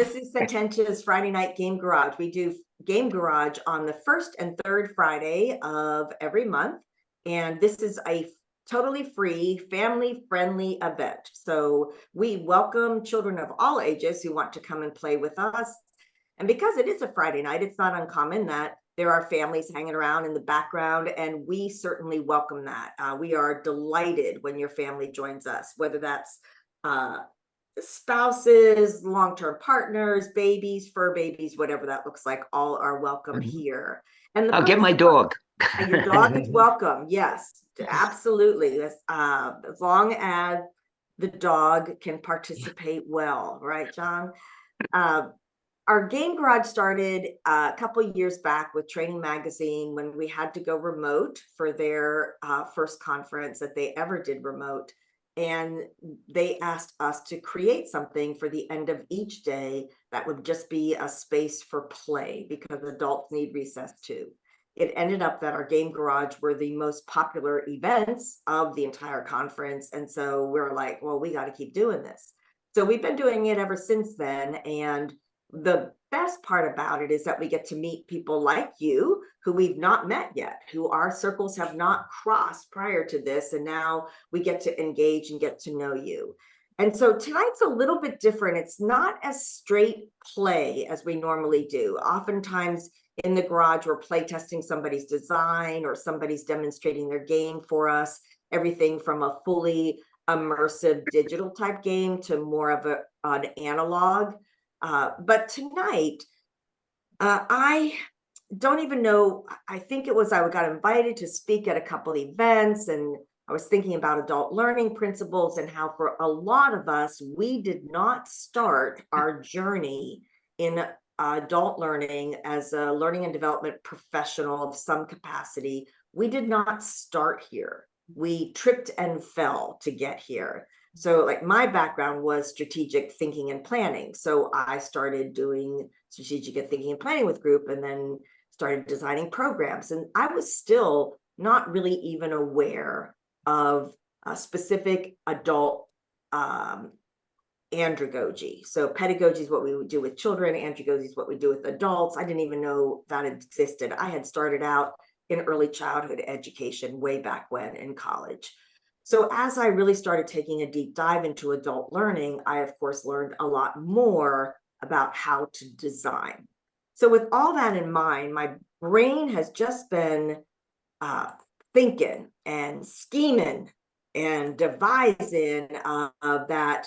This is Sententia's Friday Night Game Garage. We do Game Garage on the first and third Friday of every month. And this is a totally free, family-friendly event. So we welcome children of all ages who want to come and play with us. And because it is a Friday night, it's not uncommon that there are families hanging around in the background, and we certainly welcome that. We are delighted when your family joins us, whether that's spouses, long-term partners, babies, fur babies, whatever that looks like, all are welcome here. And the I'll get purpose my of dog. your dog is welcome. Yes, absolutely. As long as the dog can participate well, right, John? Uh, our Game Garage started a couple of years back with Training Magazine when we had to go remote for their first conference that they ever did remote. And they asked us to create something for the end of each day that would just be a space for play because adults need recess too. It ended up that our Game Garage were the most popular events of the entire conference. And so we're like, well, we got to keep doing this. So we've been doing it ever since then. And the best part about it is that we get to meet people like you who we've not met yet, who our circles have not crossed prior to this. And now we get to engage and get to know you. And so tonight's a little bit different. It's not as straight play as we normally do. Oftentimes in the garage, we're play testing somebody's design or somebody's demonstrating their game for us, everything from a fully immersive digital type game to more of an analog. But tonight, I don't even know. I think it was I got invited to speak at a couple of events, and I was thinking about adult learning principles and how for a lot of us, we did not start our journey in adult learning as a learning and development professional of some capacity. We did not start here. We tripped and fell to get here. So like my background was strategic thinking and planning. So I started doing strategic thinking and planning with group and then started designing programs. And I was still not really even aware of a specific adult andragogy. So pedagogy is what we would do with children. Andragogy is what we do with adults. I didn't even know that existed. I had started out in early childhood education way back when in college. So as I really started taking a deep dive into adult learning, I, of course, learned a lot more about how to design. So with all that in mind, my brain has just been thinking and scheming and devising that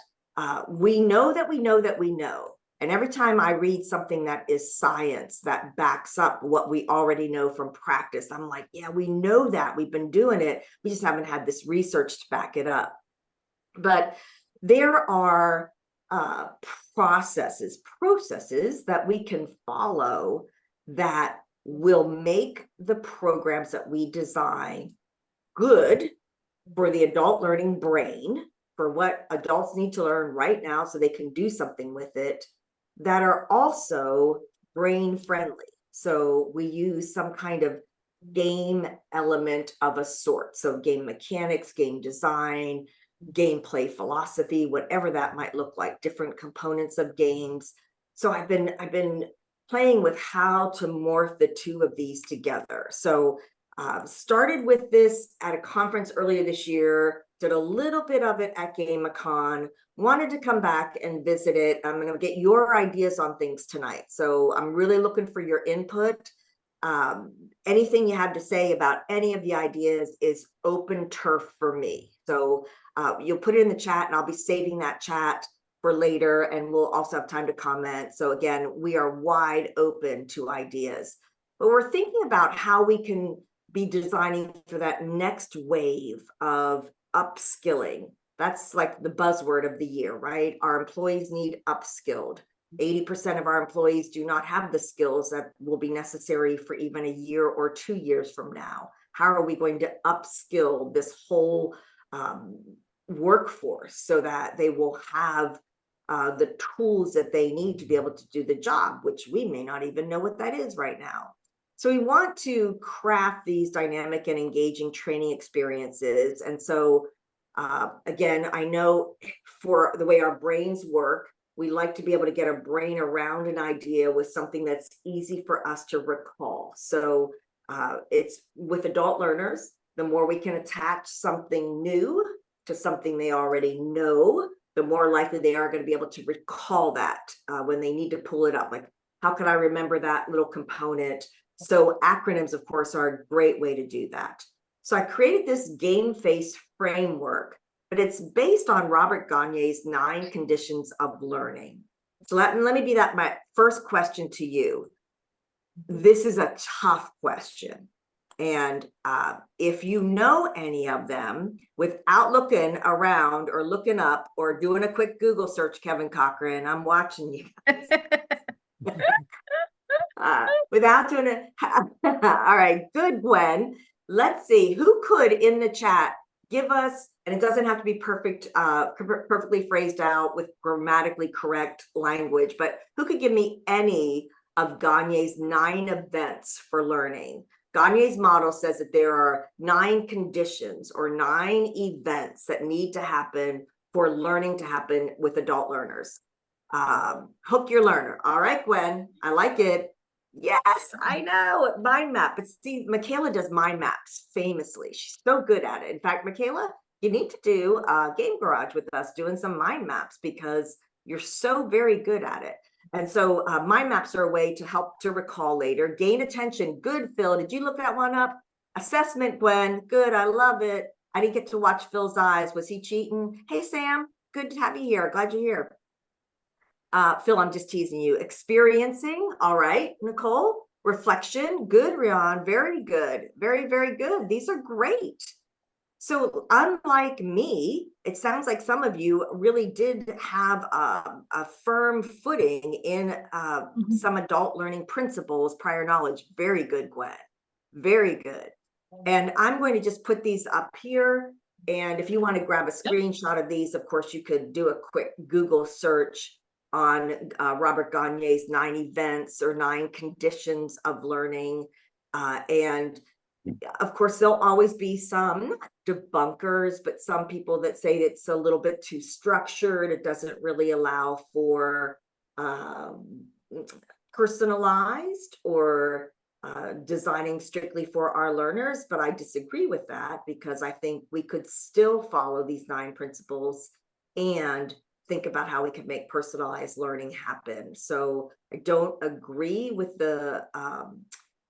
we know that we know that we know. And every time I read something that is science that backs up what we already know from practice, I'm like, yeah, we know that. We've been doing it. We just haven't had this research to back it up. But there are processes that we can follow that will make the programs that we design good for the adult learning brain, for what adults need to learn right now so they can do something with it, that are also brain friendly. So we use some kind of game element of a sort. So game mechanics, game design, gameplay philosophy, whatever that might look like, different components of games. So I've been playing with how to morph the two of these together. So started with this at a conference earlier this year, did a little bit of it at GameCon, wanted to come back and visit it. I'm going to get your ideas on things tonight. So I'm really looking for your input. Anything you have to say about any of the ideas is open turf for me. So you'll put it in the chat and I'll be saving that chat for later, and we'll also have time to comment. So again, we are wide open to ideas, but we're thinking about how we can be designing for that next wave of upskilling. That's like the buzzword of the year, right? Our employees need upskilled. 80% of our employees do not have the skills that will be necessary for even a year or 2 years from now. How are we going to upskill this whole workforce so that they will have the tools that they need to be able to do the job, which we may not even know what that is right now. So we want to craft these dynamic and engaging training experiences. And so again, I know for the way our brains work, We like to be able to get our brain around an idea with something that's easy for us to recall. So it's with adult learners, the more we can attach something new to something they already know, the more likely they are going to be able to recall that when they need to pull it up. Like, how can I remember that little component? So acronyms, of course, are a great way to do that. So I created this game face framework, but it's based on Robert Gagne's 9 conditions of learning. So let me be that my first question to you. This is a tough question. And if you know any of them, without looking around or looking up or doing a quick Google search, Kevin Cochran, I'm watching you guys. Without doing it. All right, good, Gwen. Let's see, who could in the chat give us, and it doesn't have to be perfect, perfectly phrased out with grammatically correct language, but who could give me any of Gagne's 9 events for learning? Gagne's model says that there are 9 conditions or 9 events that need to happen for learning to happen with adult learners. Hook your learner. All right, Gwen, I like it. Yes, I know, mind map. But see, Michaela does mind maps famously. She's so good at it. In fact, Michaela, you need to do Game Garage with us, doing some mind maps, because you're so very good at it. And so mind maps are a way to help to recall later. Gain attention. Good, Phil. Did you look that one up? Assessment, Gwen. Good, I love it. I didn't get to watch Phil's eyes. Was he cheating? Hey, Sam, good to have you here. Glad you're here. Phil, I'm just teasing you. Experiencing, all right, Nicole. Reflection, good, Rian, very good. Very, very good. These are great. So unlike me, it sounds like some of you really did have a firm footing in some adult learning principles, prior knowledge. Very good, Gwen. Very good. And I'm going to just put these up here. And if you want to grab a screenshot of these, of course, you could do a quick Google search on Robert Gagne's 9 events or 9 conditions of learning. And of course, there'll always be some debunkers, but some people that say it's a little bit too structured. It doesn't really allow for personalized or designing strictly for our learners. But I disagree with that, because I think we could still follow these 9 principles and think about how we can make personalized learning happen. So I don't agree with the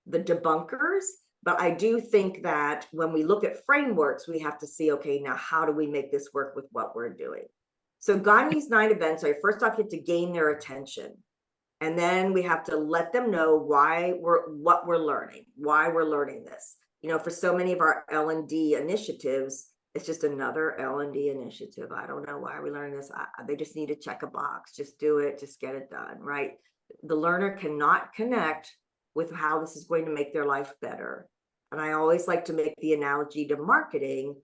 debunkers, but I do think that when we look at frameworks, we have to see, okay, now how do we make this work with what we're doing? So Gagne's 9 events are, first off, you have to gain their attention. And then we have to let them know what we're learning, why we're learning this. You know, for so many of our L&D initiatives, it's just another L&D initiative. I don't know why we learn this. They just need to check a box. Just do it. Just get it done, right? The learner cannot connect with how this is going to make their life better. And I always like to make the analogy to marketing.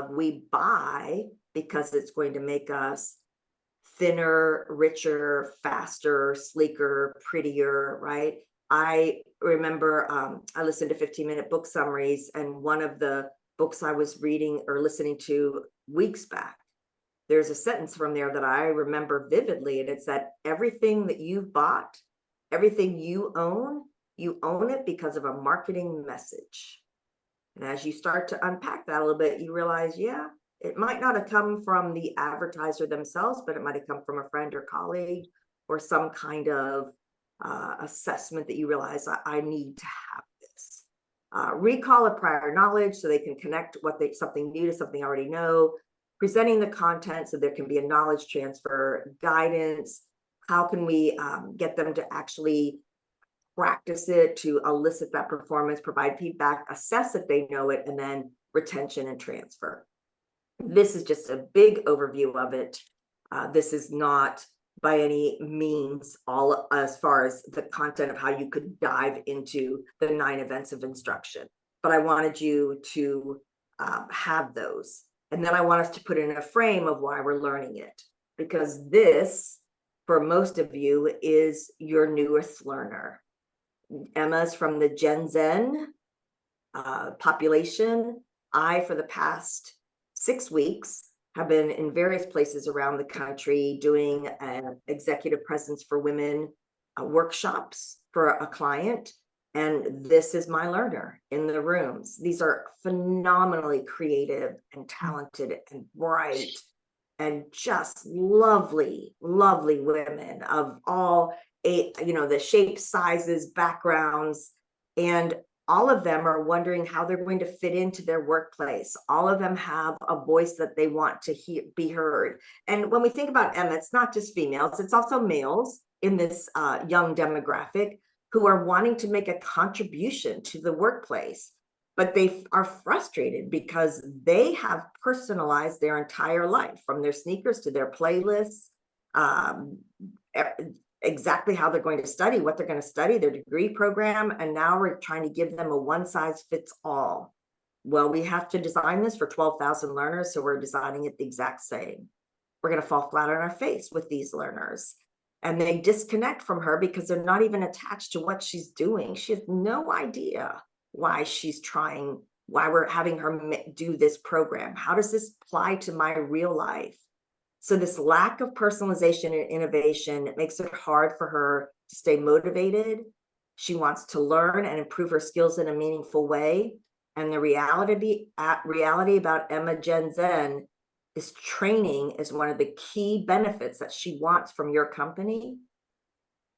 We buy because it's going to make us thinner, richer, faster, sleeker, prettier, right? I remember I listened to 15-minute book summaries, and one of the books I was reading or listening to weeks back, there's a sentence from there that I remember vividly, and it's that everything that you've bought, everything you own it because of a marketing message. And as you start to unpack that a little bit, you realize, yeah, it might not have come from the advertiser themselves, but it might have come from a friend or colleague or some kind of assessment that you realize I need to have this. Recall of prior knowledge, so they can connect something new to something I already know. Presenting the content so there can be a knowledge transfer. Guidance, how can we get them to actually practice it to elicit that performance, provide feedback, assess if they know it, and then retention and transfer. This is just a big overview of it. This is not by any means all as far as the content of how you could dive into the 9 events of instruction, but I wanted you to have those. And then I want us to put it in a frame of why we're learning it, because this, for most of you, is your newest learner. Emma's from the Gen Zen population. For the past 6 weeks, have been in various places around the country doing executive presence for women workshops for a client. And this is my learner in the rooms. These are phenomenally creative and talented and bright and just lovely, lovely women of all the shapes, sizes, backgrounds, and all of them are wondering how they're going to fit into their workplace. All of them have a voice that they want to be heard. And when we think about Emma, it's not just females, it's also males in this young demographic who are wanting to make a contribution to the workplace, but they are frustrated because they have personalized their entire life, from their sneakers to their playlists, exactly how they're going to study, what they're going to study, their degree program, and now we're trying to give them a one-size-fits-all. Well, we have to design this for 12,000 learners, so we're designing it the exact same. We're going to fall flat on our face with these learners, and they disconnect from her because they're not even attached to what she's doing. She has no idea why she's trying, why we're having her do this program. How does this apply to my real life? So this lack of personalization and innovation, it makes it hard for her to stay motivated. She wants to learn and improve her skills in a meaningful way. And the reality about Emma Gen Zen is training is one of the key benefits that she wants from your company.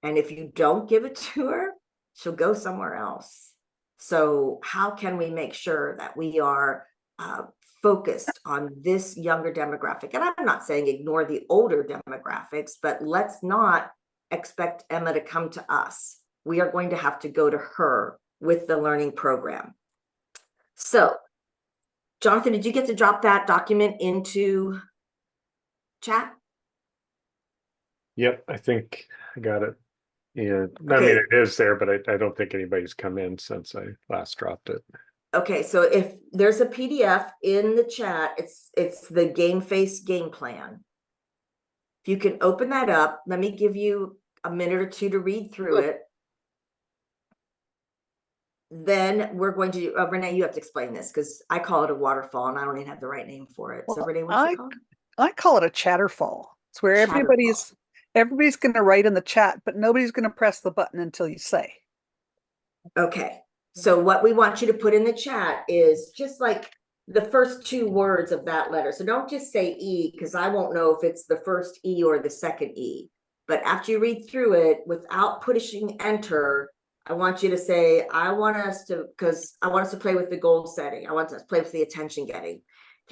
And if you don't give it to her, she'll go somewhere else. So how can we make sure that we are focused on this younger demographic? And I'm not saying ignore the older demographics, but let's not expect Emma to come to us. We are going to have to go to her with the learning program. So, Jonathan, did you get to drop that document into chat? Yep, I think I got it. Yeah, I Okay. mean, it is there, but I don't think anybody's come in since I last dropped it. Okay, so if there's a PDF in the chat, it's the Game Face game plan. If you can open that up, let me give you a minute or two to read through it. Then we're going to do, Renee, you have to explain this because I call it a waterfall and I don't even have the right name for it. So Renee, what's it called? I call it a chatterfall. It's where everybody's going to write in the chat, but nobody's going to press the button until you say. Okay. So what we want you to put in the chat is just like the first two words of that letter. So don't just say E, because I won't know if it's the first E or the second E. But after you read through it, without pushing enter, I want you to say, I want us to play with the goal setting. I want us to play with the attention getting.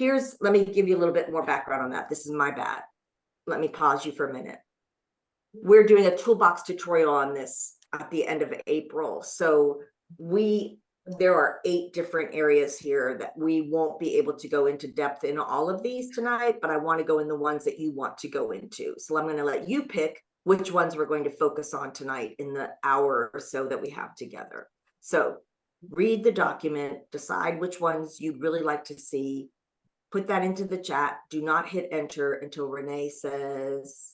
Let me give you a little bit more background on that. This is my bad. Let me pause you for a minute. We're doing a toolbox tutorial on this at the end of April. So there are 8 different areas here that we won't be able to go into depth in all of these tonight, but I want to go in the ones that you want to go into. So I'm going to let you pick which ones we're going to focus on tonight in the hour or so that we have together. So read the document, decide which ones you'd really like to see, put that into the chat. Do not hit enter until Renee says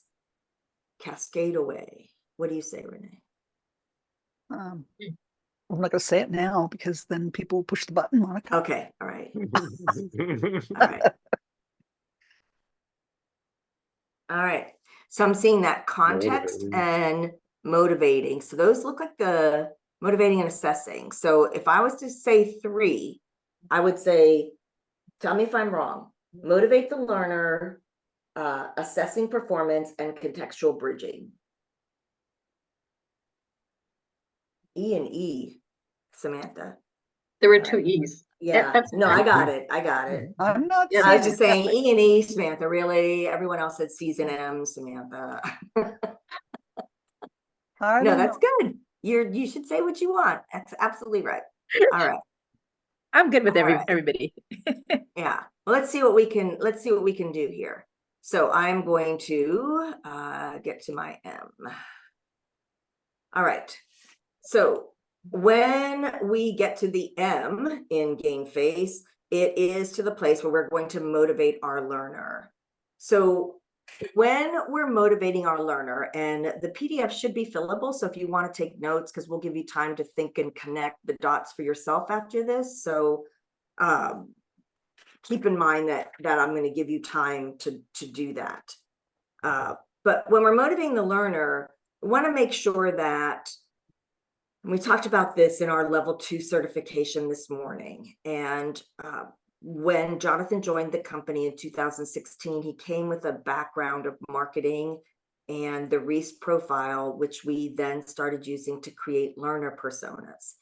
cascade away. What do you say, Renee? I'm not going to say it now because then people will push the button, Monica. Okay, all right. All right. All right. So I'm seeing that context and motivating. So those look like the motivating and assessing. So if I was to say 3, I would say, tell me if I'm wrong, motivate the learner, assessing performance, and contextual bridging. E and E, Samantha. There were 2 E's. Yeah, no, I got it. I'm not. I was just saying E and E, Samantha. Really, everyone else said C's and M's, Samantha. No, that's good. You should say what you want. That's absolutely right. All right. I'm good with everybody. Yeah. Well, let's see what we can do here. So I'm going to get to my M. All right. So when we get to the M in Game Face, it is to the place where we're going to motivate our learner. So when we're motivating our learner, and the PDF should be fillable, so if you want to take notes, because we'll give you time to think and connect the dots for yourself after this. So keep in mind that I'm going to give you time to do that. But when we're motivating the learner, we want to make sure that, and we talked about this in our level 2 certification this morning. And when Jonathan joined the company in 2016, he came with a background of marketing and the Reese profile, which we then started using to create learner personas.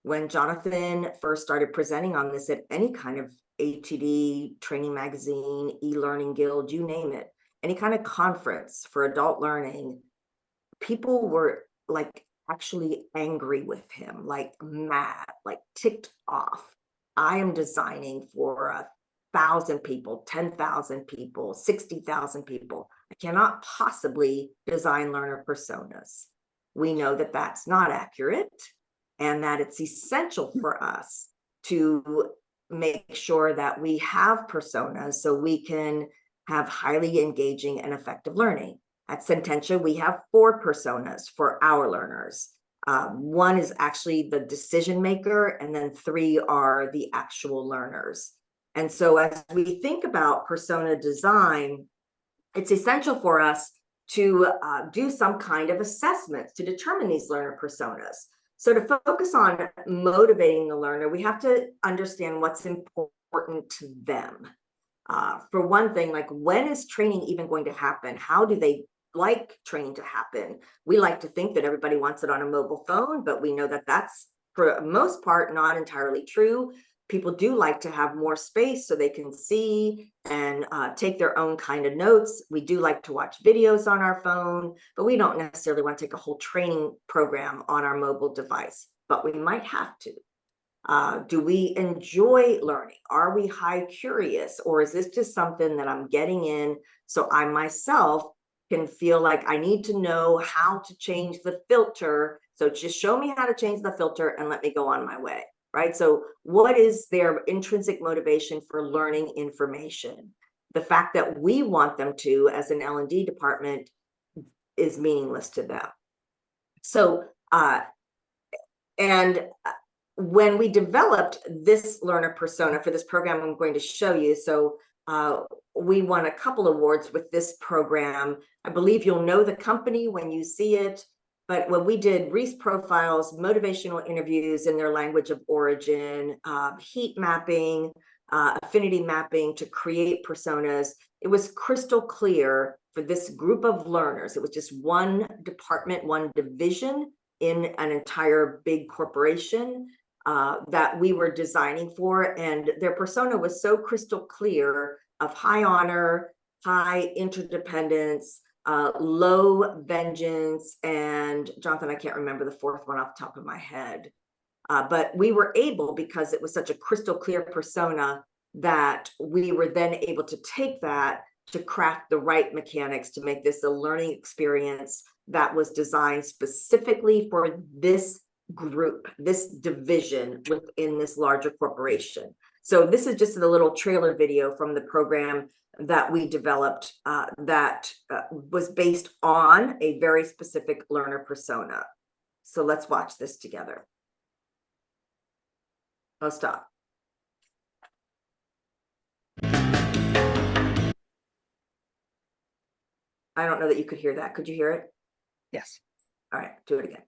When Jonathan first started presenting on this at any kind of ATD, training magazine, e-learning guild, you name it, any kind of conference for adult learning, people were like actually angry with him, like mad, like ticked off. I am designing for 1,000 people, 10,000 people, 60,000 people. I cannot possibly design learner personas. We know that that's not accurate, and that it's essential for us to make sure that we have personas so we can have highly engaging and effective learning. At Sententia, we have 4 personas for our learners. 1 is actually the decision maker, and then 3 are the actual learners. And so as we think about persona design, it's essential for us to do some kind of assessments to determine these learner personas. So to focus on motivating the learner, we have to understand what's important to them. For one thing, like, when is training even going to happen? How do they like training to happen? We like to think that everybody wants it on a mobile phone, but we know that that's, for the most part, not entirely true. People do like to have more space so they can see and take their own kind of notes. We do like to watch videos on our phone, but we don't necessarily want to take a whole training program on our mobile device, but we might have to. Do we enjoy learning? Are we high curious? Or is this just something that I'm getting in so I myself can feel like I need to know how to change the filter? So just show me how to change the filter and let me go on my way, right? So what is their intrinsic motivation for learning information? The fact that we want them to, as an L&D department, is meaningless to them. So, when we developed this learner persona for this program I'm going to show you, so we won a couple awards with this program. I believe you'll know the company when you see it, but when we did Reese profiles, motivational interviews in their language of origin, heat mapping, affinity mapping to create personas, it was crystal clear for this group of learners. It was just one department, one division in an entire big corporation that we were designing for, and their persona was so crystal clear of high honor, high interdependence, low vengeance, and Jonathan, I can't remember the 4th one off the top of my head, but we were able, because it was such a crystal clear persona, that we were then able to take that to craft the right mechanics to make this a learning experience that was designed specifically for this group, this division within this larger corporation. So this is just a little trailer video from the program that we developed that was based on a very specific learner persona. So let's watch this together. Oh, stop. I don't know that you could hear that. Could you hear it? Yes. All right, do it again.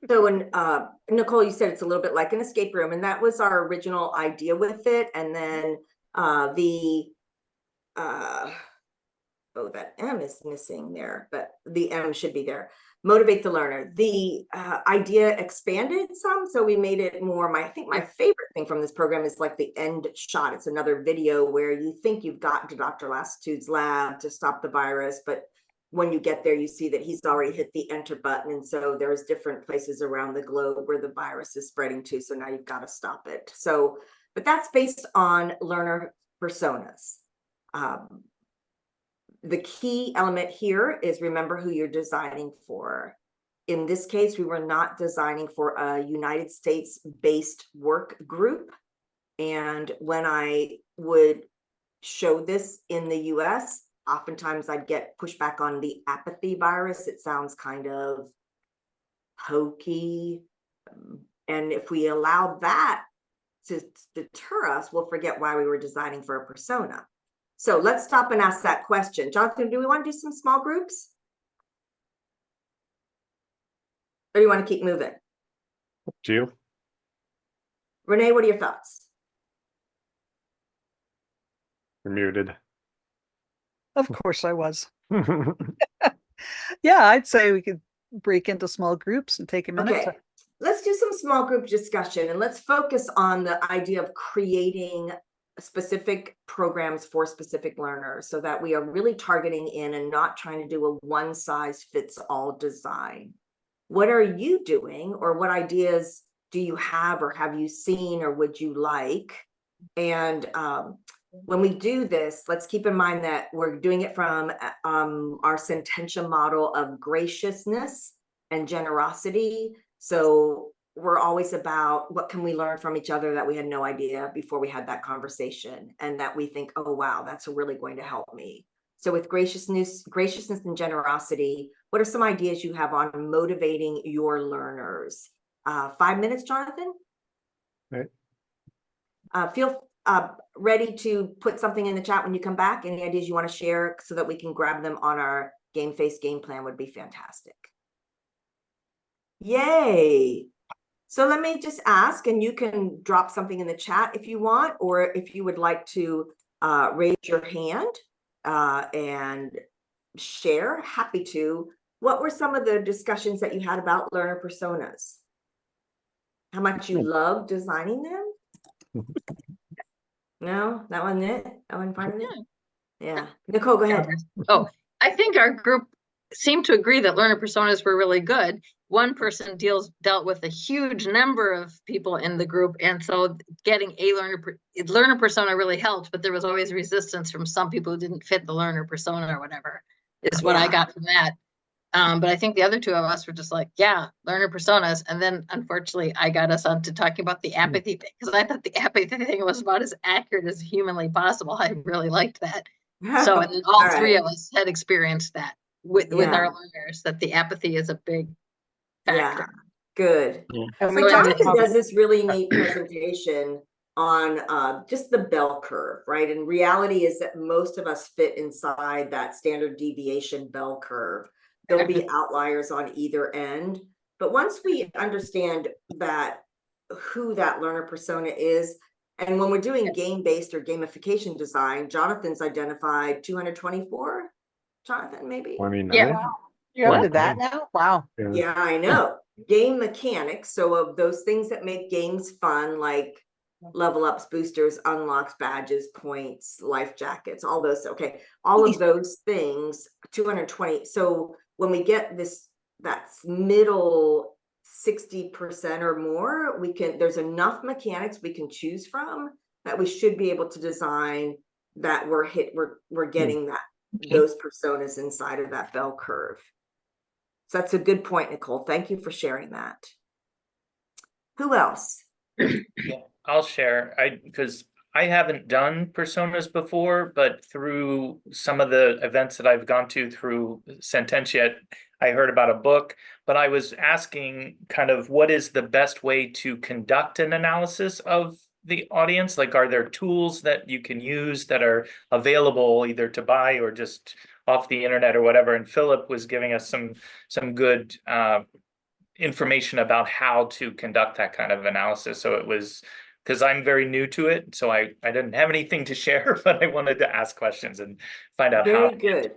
So when Nicole, you said it's a little bit like an escape room, and that was our original idea with it. And then the oh, that M is missing there, but the M should be there. Motivate the learner. The idea expanded some, so we made it more. I think my favorite thing from this program is like the end shot. It's another video where you think you've gotten to Dr. Lassitude's lab to stop the virus, but when you get there, you see that he's already hit the enter button. And so there's different places around the globe where the virus is spreading to. So now you've got to stop it. So, but that's based on learner personas. The key element here is remember who you're designing for. In this case, we were not designing for a United States based work group. And when I would show this in the US, oftentimes I'd get pushback on the apathy virus. It sounds kind of hokey. And if we allow that to deter us, we'll forget why we were designing for a persona. So let's stop and ask that question. Jonathan, do we want to do some small groups? Or do you want to keep moving? Do you? Renee, what are your thoughts? You're muted. Of course I was. Yeah, I'd say we could break into small groups and take a minute. Okay, let's do some small group discussion and let's focus on the idea of creating specific programs for specific learners so that we are really targeting in and not trying to do a one size fits all design. What are you doing, or what ideas do you have, or have you seen, or would you like? And when we do this, let's keep in mind that we're doing it from our sententia model of graciousness and generosity. So we're always about what can we learn from each other that we had no idea before we had that conversation, and that we think, oh, wow, that's really going to help me. So with graciousness and generosity, what are some ideas you have on motivating your learners? 5 minutes, Jonathan? Right. Feel ready to put something in the chat when you come back. Any ideas you want to share so that we can grab them on our game face game plan would be fantastic. Yay. So let me just ask, and you can drop something in the chat if you want, or if you would like to raise your hand and share, happy to. What were some of the discussions that you had about learner personas? How much you love designing them? No, that wasn't it? That wasn't part of it? Yeah. Nicole, go ahead. Oh, I think our group seemed to agree that learner personas were really good. One person dealt with a huge number of people in the group, and so getting a learner persona really helped, but there was always resistance from some people who didn't fit the learner persona or whatever, is what I got from that. But I think the other two of us were just like, yeah, learner personas. And then unfortunately, I got us onto talking about the apathy thing, because I thought the apathy thing was about as accurate as humanly possible. I really liked that. So and then all three of us had experienced that with our learners, that the apathy is a big factor. Yeah, good. And So Jonathan does this really neat presentation on just the bell curve, right? And reality is that most of us fit inside that standard deviation bell curve. There'll be outliers on either end. But once we understand that who that learner persona is, and when we're doing game-based or gamification design, Jonathan's identified 224. Jonathan, maybe? 29. Yeah. You're up to that now? Wow. Yeah, I know. Game mechanics. So of those things that make games fun, like level ups, boosters, unlocks, badges, points, life jackets, all those. Okay. All of those things, 220. So when we get that's middle 60% or more, there's enough mechanics we can choose from that we should be able to design that we're getting those personas inside of that bell curve. So that's a good point, Nicole. Thank you for sharing that. Who else? Yeah, I'll share. Because I haven't done personas before, but through some of the events that I've gone to through Sententia, I heard about a book, but I was asking kind of what is the best way to conduct an analysis of the audience? Like, are there tools that you can use that are available either to buy or just off the internet or whatever? And Philip was giving us some good information about how to conduct that kind of analysis. So it was, because I'm very new to it, so I didn't have anything to share, but I wanted to ask questions and find out how. Very good.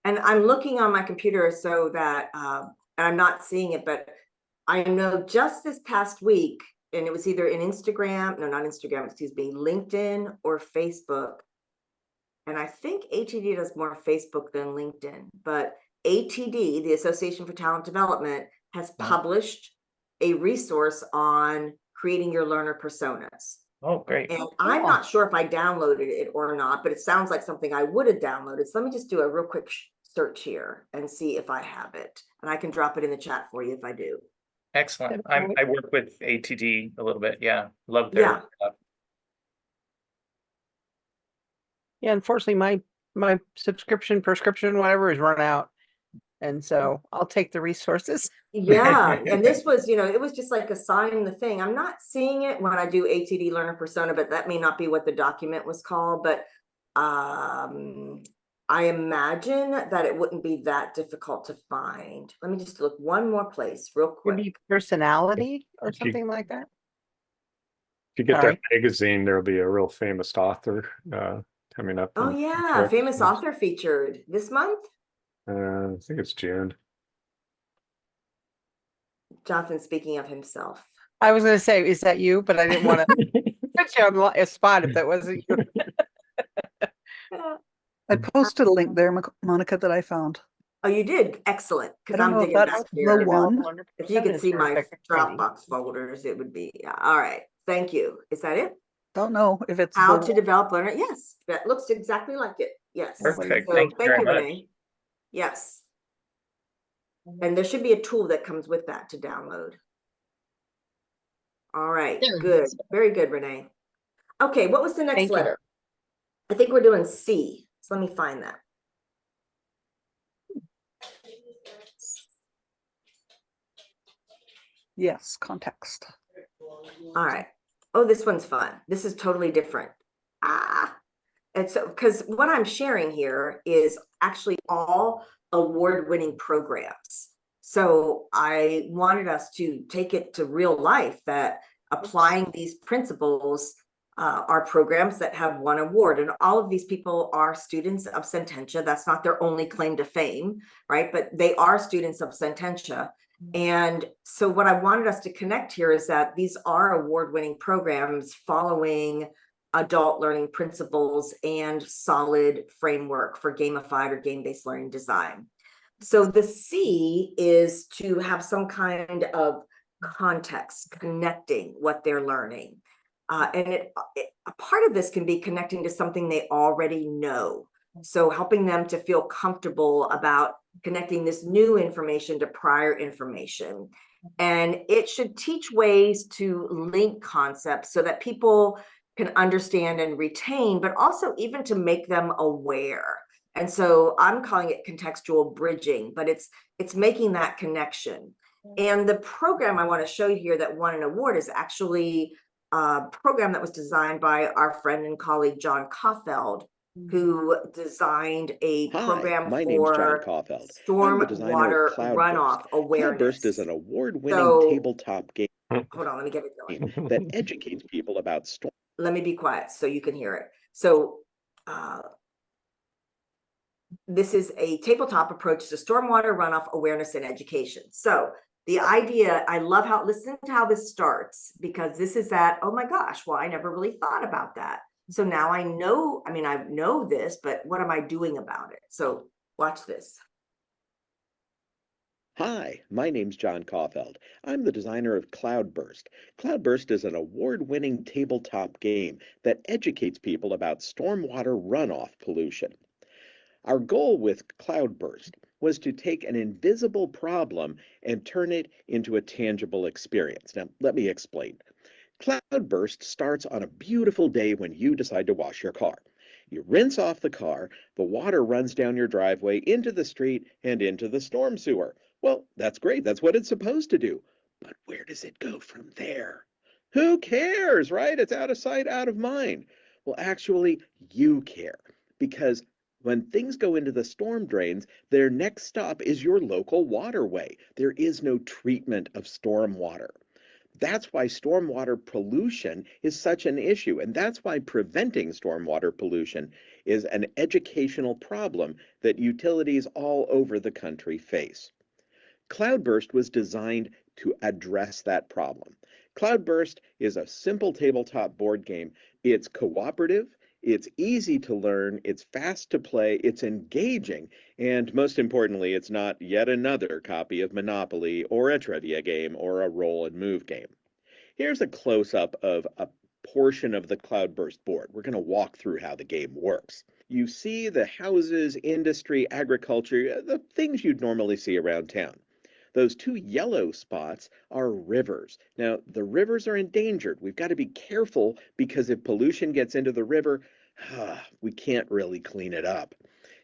And I'm looking on my computer so that, and I'm not seeing it, but I know just this past week, and it was either in Instagram, no, not Instagram, excuse me, LinkedIn or Facebook. And I think ATD does more Facebook than LinkedIn, but ATD, the Association for Talent Development, has published a resource on creating your learner personas. Oh, great. And I'm not sure if I downloaded it or not, but it sounds like something I would have downloaded. So let me just do a real quick search here and see if I have it. And I can drop it in the chat for you if I do. Excellent. I work with ATD a little bit. Yeah. Love Yeah. their stuff. Yeah, unfortunately, my prescription, whatever, is run out, and so I'll take the resources. Yeah, and this was, it was just like assigning the thing. I'm not seeing it when I do ATD learner persona, but that may not be what the document was called. But I imagine that it wouldn't be that difficult to find. Let me just look one more place real quick. Maybe personality or If you- something like that. If you get Sorry. that magazine, there'll be a real famous author coming up. Oh in yeah, Paris. famous author featured this month. I think it's June. Jonathan speaking of himself. I was going to say, is that you? But I didn't want to put you on a spot if that wasn't you. I posted a link there, Monica, that I found. Oh, you did? Excellent. I Because don't I'm know if digging that's back the here. one. If you could see my Dropbox folders, it would be, yeah. All right. Thank you. Is that it? Don't know if it's How the to develop learner. Yes, that looks exactly like it. Yes. Perfect. So Thank you very much. Renee. Yes. And there should be a tool that comes with that to download. All right, There it good. is. Very good, Renee. Okay, what was the next Thank you. letter? I think we're doing C. So let me find that. yes, context. All right. Oh, this one's fun. This is totally different. And so, because what I'm sharing here is actually all award-winning programs. So I wanted us to take it to real life that applying these principles are programs that have won award. And all of these people are students of Sententia. That's not their only claim to fame, right? But they are students of Sententia. And so what I wanted us to connect here is that these are award-winning programs following adult learning principles and solid framework for gamified or game-based learning design. So the C is to have some kind of context connecting what they're learning. And a part of this can be connecting to something they already know. So helping them to feel comfortable about connecting this new information to prior information. And it should teach ways to link concepts so that people can understand and retain, but also even to make them aware. And so I'm calling it contextual bridging, but it's making that connection. And the program I want to show you here that won an award is actually a program that was designed by our friend and colleague, John Caulfield, who designed a program my name's John for Caulfield. I'm storm the designer water of Cloudburst. runoff awareness. Cloudburst is an award-winning So- tabletop game Hold on, let me get it going. that educates people about storm. Let me be quiet so you can hear it. So this is a tabletop approach to stormwater runoff awareness and education. So the idea, I love how, listen to how this starts, because this is that, oh my gosh, well, I never really thought about that. So now I know, I know this, but what am I doing about it? So watch this. Hi, my name's John Caulfield. I'm the designer of Cloudburst. Cloudburst is an award-winning tabletop game that educates people about stormwater runoff pollution. Our goal with Cloudburst was to take an invisible problem and turn it into a tangible experience. Now, let me explain. Cloudburst starts on a beautiful day when you decide to wash your car. You rinse off the car, the water runs down your driveway, into the street, and into the storm sewer. Well, that's great. That's what it's supposed to do. But where does it go from there? Who cares, right? It's out of sight, out of mind. Well, actually, you care, because When things go into the storm drains, their next stop is your local waterway. There is no treatment of storm water. That's why stormwater pollution is such an issue, and that's why preventing stormwater pollution is an educational problem that utilities all over the country face. Cloudburst was designed to address that problem. Cloudburst is a simple tabletop board game. It's cooperative, it's easy to learn, it's fast to play, it's engaging, and most importantly, it's not yet another copy of Monopoly or a trivia game or a roll and move game. Here's a close-up of a portion of the Cloudburst board. We're going to walk through how the game works. You see the houses, industry, agriculture, the things you'd normally see around town. Those two yellow spots are rivers. Now, the rivers are endangered. We've got to be careful because if pollution gets into the river, we can't really clean it up.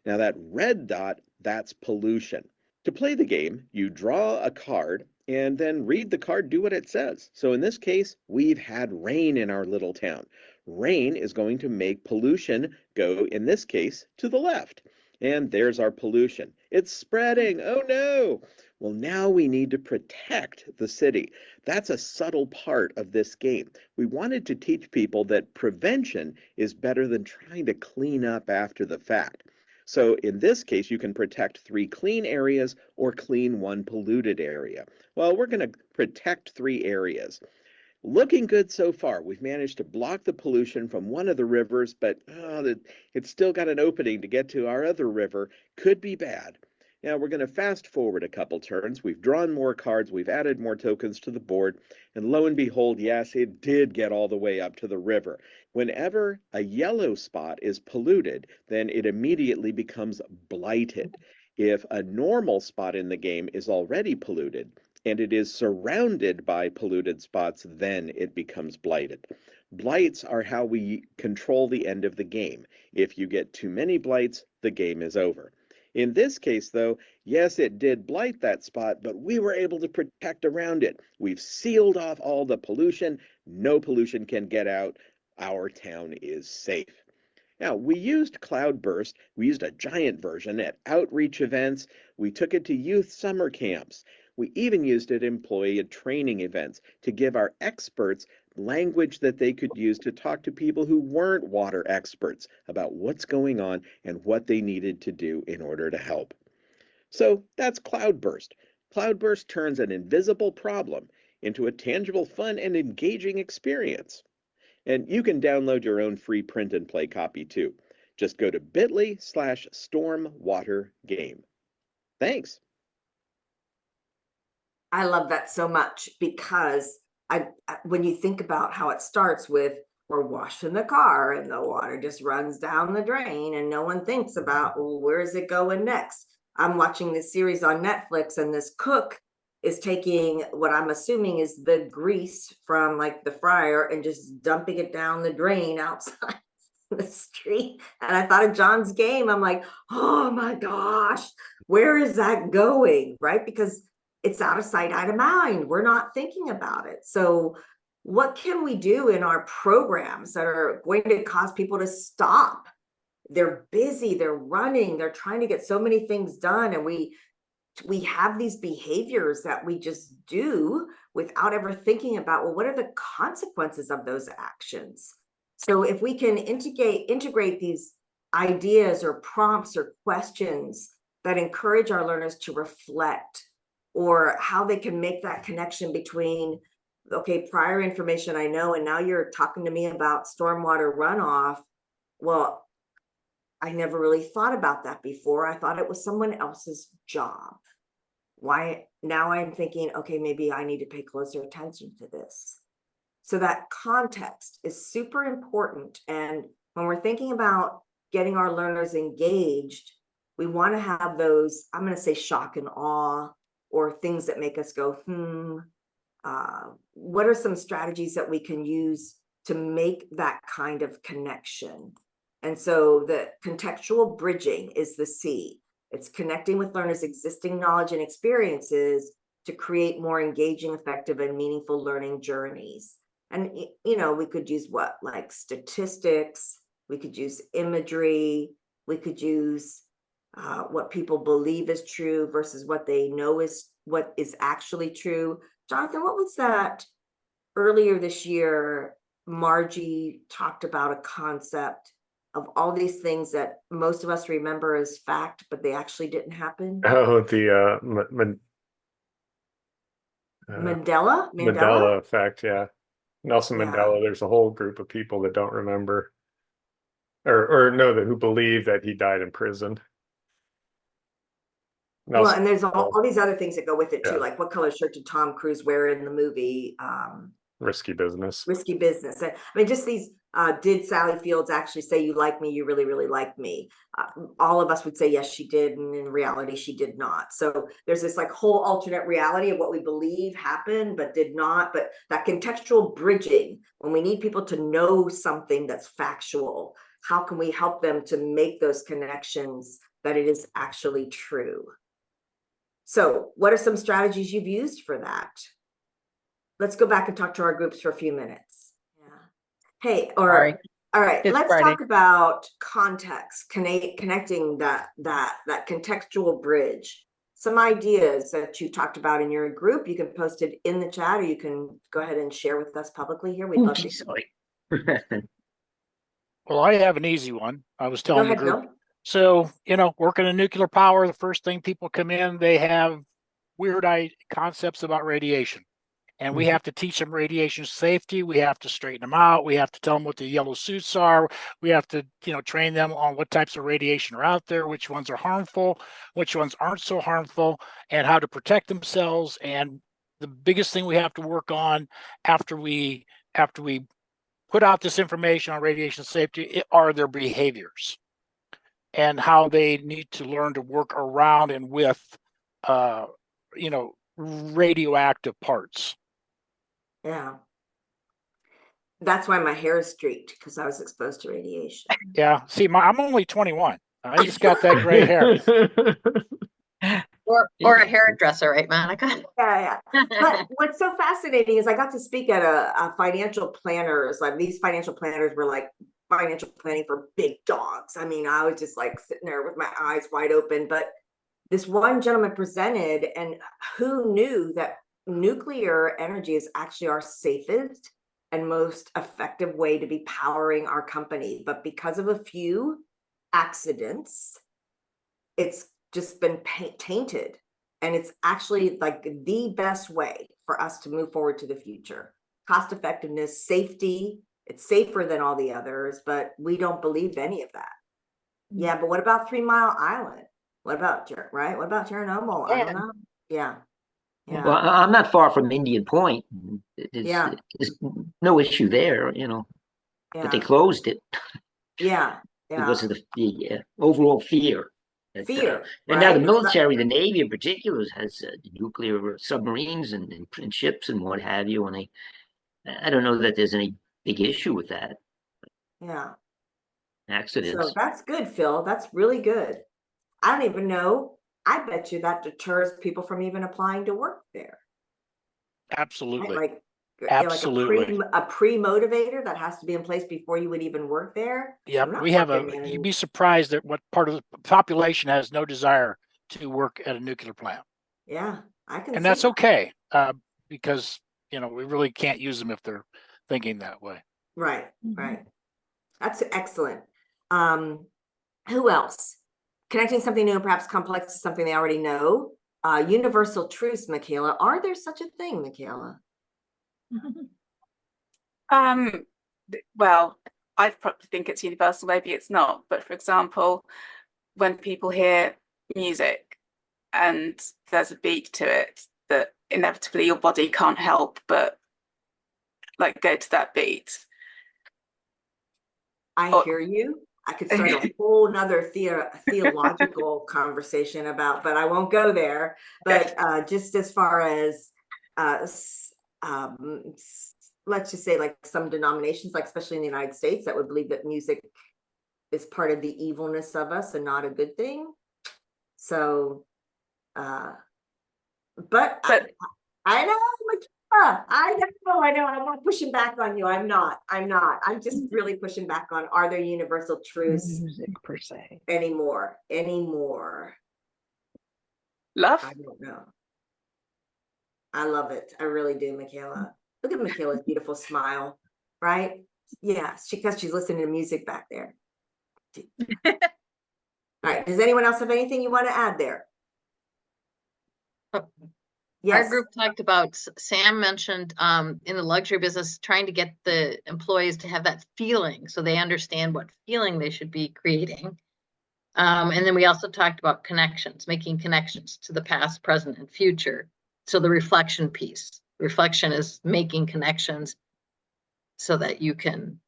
Now, that red dot, that's pollution. To play the game, you draw a card and then read the card, do what it says. So in this case, we've had rain in our little town. Rain is going to make pollution go, in this case, to the left. And there's our pollution. It's spreading. Oh no. Well, now we need to protect the city. That's a subtle part of this game. We wanted to teach people that prevention is better than trying to clean up after the fact. So in this case, you can protect 3 clean areas or clean 1 polluted area. Well, we're going to protect 3 areas. Looking good so far. We've managed to block the pollution from one of the rivers, but it's still got an opening to get to our other river. Could be bad. Now we're going to fast forward a couple turns. We've drawn more cards, we've added more tokens to the board, and lo and behold, yes, it did get all the way up to the river. Whenever a yellow spot is polluted, then it immediately becomes blighted. If a normal spot in the game is already polluted, and it is surrounded by polluted spots, then it becomes blighted. Blights are how we control the end of the game. If you get too many blights, the game is over. In this case, though, yes, it did blight that spot, but we were able to protect around it. We've sealed off all the pollution. No pollution can get out. Our town is safe. Now, we used Cloudburst. We used a giant version at outreach events. We took it to youth summer camps. We even used it at employee and training events to give our experts language that they could use to talk to people who weren't water experts about what's going on and what they needed to do in order to help. So that's Cloudburst. Cloudburst turns an invisible problem into a tangible, fun, and engaging experience. And you can download your own free print and play copy too. Just go to bit.ly/stormwatergame. Thanks. I love that so much because when you think about how it starts with we're washing the car and the water just runs down the drain and no one thinks about, well, where is it going next? I'm watching this series on Netflix and this cook is taking what I'm assuming is the grease from like the fryer and just dumping it down the drain outside the street. And I thought of John's game. I'm like, oh my gosh, where is that going? Right? Because it's out of sight, out of mind. We're not thinking about it. So what can we do in our programs that are going to cause people to stop? They're busy, they're running, they're trying to get so many things done. And we have these behaviors that we just do without ever thinking about, well, what are the consequences of those actions? So if we can integrate these ideas or prompts or questions that encourage our learners to reflect, or how they can make that connection between, okay, prior information I know, and now you're talking to me about stormwater runoff. Well, I never really thought about that before. I thought it was someone else's job. Why now I'm thinking, okay, maybe I need to pay closer attention to this. So that context is super important. And when we're thinking about getting our learners engaged, we want to have those, I'm going to say shock and awe, or things that make us go, what are some strategies that we can use to make that kind of connection? And so the contextual bridging is the C. It's connecting with learners' existing knowledge and experiences to create more engaging, effective, and meaningful learning journeys. And, we could use what, like statistics, we could use imagery, We could use what people believe is true versus what they know is what is actually true. Jonathan, what was that earlier this year? Margie talked about a concept of all these things that most of us remember as fact, but they actually didn't happen. Oh, the Mandela effect. Yeah. Nelson Yeah. Mandela, there's a whole group of people that don't remember or know that who believe that he died in prison. Well, and there's all these other things that go with it too, Yeah. like what color shirt did Tom Cruise wear in the movie? Risky Business. Risky Business. I mean, just these, did Sally Fields actually say, you like me, you really, really like me? All of us would say, yes, she did. And in reality, she did not. So there's this like whole alternate reality of what we believe happened, but did not. But that contextual bridging, when we need people to know something that's factual, how can we help them to make those connections that it is actually true? So what are some strategies you've used for that? Let's go back and talk to our groups for a few minutes. Yeah. Hey, all right, It's let's Friday. talk about context, connecting that contextual bridge. Some ideas that you talked about in your group, you can post it in the chat, or you can go ahead and share with us publicly here. We'd love to. Sorry. Well, I have an easy one. I was telling the group. Bill. So, working in nuclear power, the first thing people come in, they have weird concepts about radiation. And we have to teach them radiation safety. We have to straighten them out. We have to tell them what the yellow suits are. We have to, train them on what types of radiation are out there, which ones are harmful, which ones aren't so harmful, and how to protect themselves. And the biggest thing we have to work on after we put out this information on radiation safety are their behaviors and how they need to learn to work around and with, radioactive parts. Yeah. That's why my hair is streaked, because I was exposed to radiation. Yeah. See, I'm only 21. I just got that gray hair. Or a hairdresser, right, Monica? Yeah. But what's so fascinating is I got to speak at a financial planners. Like these financial planners were like financial planning for big dogs. I mean, I was just like sitting there with my eyes wide open. But this one gentleman presented, and who knew that nuclear energy is actually our safest and most effective way to be powering our company. But because of a few accidents, it's just been tainted. And it's actually like the best way for us to move forward to the future. Cost effectiveness, safety, it's safer than all the others, but we don't believe any of that. Yeah, but what about 3 Mile Island? What about, right? What about Chernobyl? I don't know. Yeah. Well, I'm not far from Indian Point. There's no issue there, but they closed it. Yeah. Because of the overall fear. And now the military, the Navy in particular, has nuclear submarines and ships and what have you. And I don't know that there's any big issue with that. Yeah. Accidents. So that's good, Phil. That's really good. I don't even know. I bet you that deters people from even applying to work there. Absolutely. Right? Absolutely. Like a pre-motivator that has to be in place before you would even work there. Yep. We have you'd be surprised at what part of the population has no desire to work at a nuclear plant. Yeah, I can. And that's okay, because we really can't use them if they're thinking that way. Right. That's excellent. Who else? Connecting something new and perhaps complex to something they already know. Universal truths, Michaela. Are there such a thing, Michaela? Well, I probably think it's universal, maybe it's not. But for example, when people hear music and there's a beat to it, that inevitably your body can't help but like go to that beat. I hear you. I could start a whole nother theological conversation about, but I won't go there. But just as far as let's just say like some denominations, like especially in the United States, that would believe that music is part of the evilness of us and not a good thing. So, but I know, I know. I'm not pushing back on you. I'm not. I'm just really pushing back on, are there universal truths Music per se. anymore? Love. I don't know. I love it. I really do, Michaela. Look at Michaela's beautiful smile, right? Yeah, because she's listening to music back there. All right. Does anyone else have anything you want to add there? Our Yes. group talked about, Sam mentioned in the luxury business, trying to get the employees to have that feeling so they understand what feeling they should be creating. And then we also talked about connections, making connections to the past, present, and future. So the reflection piece. Reflection is making connections so that you can,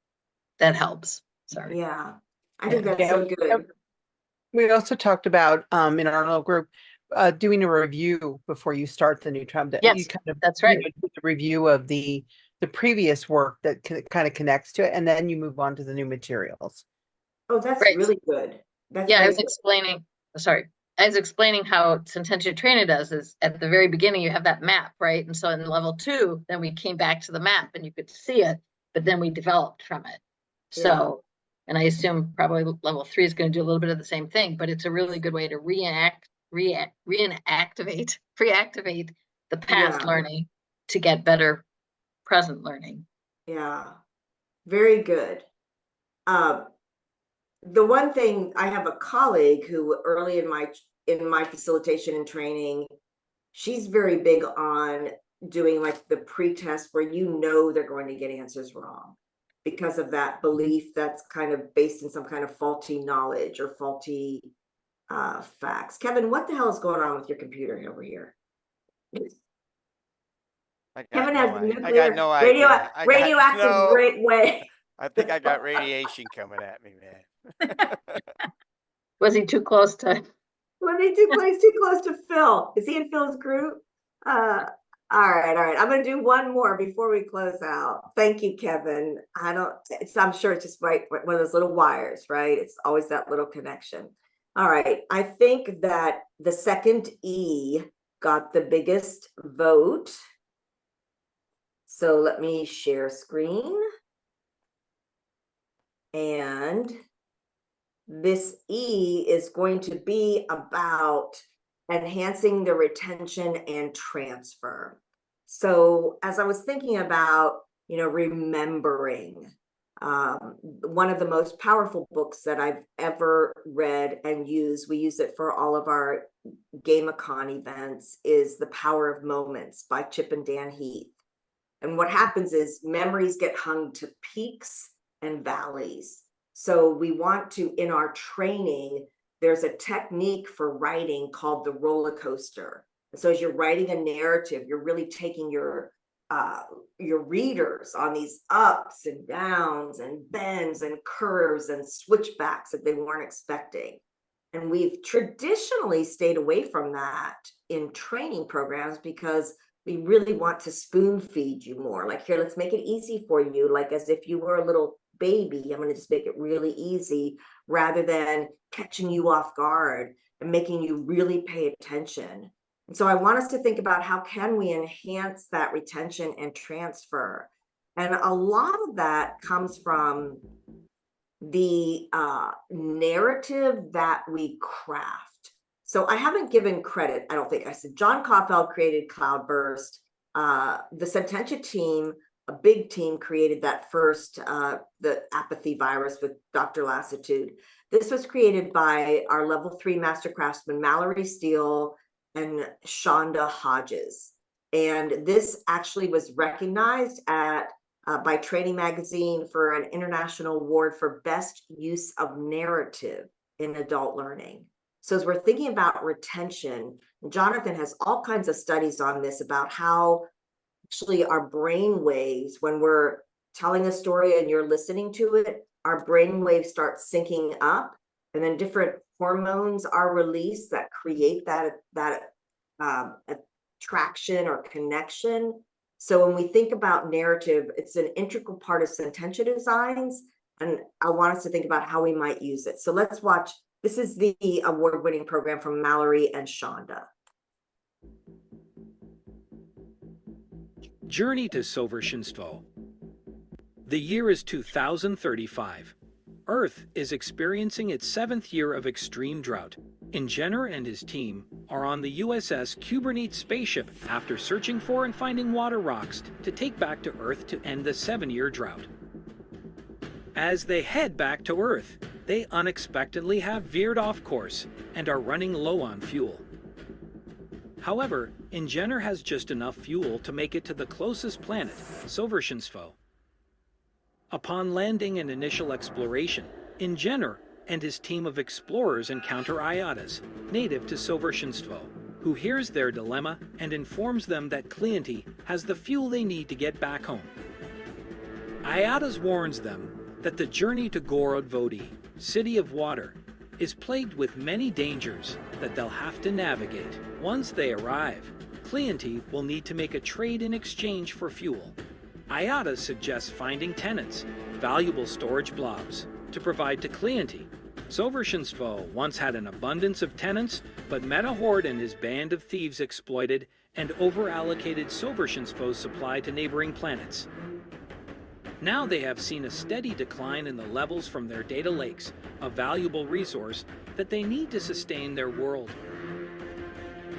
that helps. Sorry. Yeah. I think that's Yeah. so good. We also talked about in our little group doing a review before you start the new term. That you Yes, kind of that's right. do the review of the previous work that kind of connects to it, and then you move on to the new materials. Oh, that's Right. really good. That's Yeah, I very was good. explaining, sorry. I was explaining how Sententia Trainer does is at the very beginning, you have that map, right? And so in level 2, then we came back to the map and you could see it, but then we developed from it. So, and I assume probably level 3 is going to do a little bit of the same thing, but it's a really good way to reactivate the past Yeah. learning to get better present learning. Yeah. Very good. The one thing, I have a colleague who early in my facilitation and training, she's very big on doing like the pre-test where they're going to get answers wrong because of that belief that's kind of based in some kind of faulty knowledge or faulty facts. Kevin, what the hell is going on with your computer over here? Kevin has I got no idea. radioactive way. I think I got radiation coming at me, man. Was he too close to? Was he too close to Phil? Is he in Phil's group? All right. I'm gonna do one more before we close out. Thank you, Kevin. I'm sure it's just one of those little wires, right? It's always that little connection. All right. I think that the second E got the biggest vote. So let me share screen. And this E is going to be about enhancing the retention and transfer. So as I was thinking about, remembering, one of the most powerful books that I've ever read and used, we use it for all of our GameCon events, is The Power of Moments by Chip and Dan Heath. And what happens is memories get hung to peaks and valleys. So we want to, in our training, there's a technique for writing called the roller coaster. So as you're writing a narrative, you're really taking your readers on these ups and downs and bends and curves and switchbacks that they weren't expecting. And we've traditionally stayed away from that in training programs because we really want to spoon feed you more. Like, here, let's make it easy for you. Like as if you were a little baby, I'm going to just make it really easy rather than catching you off guard and making you really pay attention. And so I want us to think about how can we enhance that retention and transfer. And a lot of that comes from the narrative that we craft. So I haven't given credit, I don't think. I said John Caulfield created Cloudburst. The Sententia team, a big team, created that first, the apathy virus with Dr. Lassitude. This was created by our level 3 master craftsman, Mallory Steele and Shonda Hodges. And this actually was recognized by Training Magazine for an international award for best use of narrative in adult learning. So as we're thinking about retention, Jonathan has all kinds of studies on this about how actually our brain waves, when we're telling a story and you're listening to it, our brain waves start syncing up, and then different hormones are released that create that attraction or connection. So when we think about narrative, it's an integral part of Sententia designs, and I want us to think about how we might use it. So let's watch. This is the award-winning program from Mallory and Shonda. Journey to Sovershenstvo. The year is 2035. Earth is experiencing its 7th year of extreme drought. Ingener and his team are on the USS Kubernetes spaceship after searching for and finding water rocks to take back to Earth to end the 7-year drought. As they head back to Earth, they unexpectedly have veered off course and are running low on fuel. However, Ingener has just enough fuel to make it to the closest planet, Sovershenstvo. Upon landing and initial exploration, Ingener and his team of explorers encounter Iatas, native to Sovershenstvo, who hears their dilemma and informs them that Clienty has the fuel they need to get back home. Iatas warns them that the journey to Gorod Vodi, City of Water, is plagued with many dangers that they'll have to navigate. Once they arrive, Clienty will need to make a trade in exchange for fuel. Iatas suggests finding tenants, valuable storage blobs, to provide to Clienty. Sovershenstvo once had an abundance of tenants, but Metahord and his band of thieves exploited and over-allocated Sovershenstvo's supply to neighboring planets. Now they have seen a steady decline in the levels from their data lakes, a valuable resource that they need to sustain their world.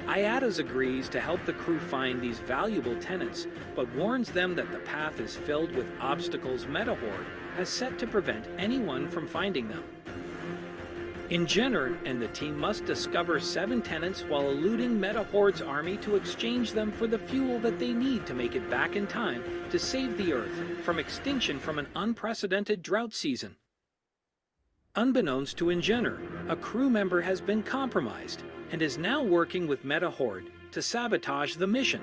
Iatas agrees to help the crew find these valuable tenants, but warns them that the path is filled with obstacles Metahord has set to prevent anyone from finding them. Ingener and the team must discover 7 tenants while eluding Metahord's army to exchange them for the fuel that they need to make it back in time to save the Earth from extinction from an unprecedented drought season. Unbeknownst to Ingener, a crew member has been compromised and is now working with Metahord to sabotage the mission.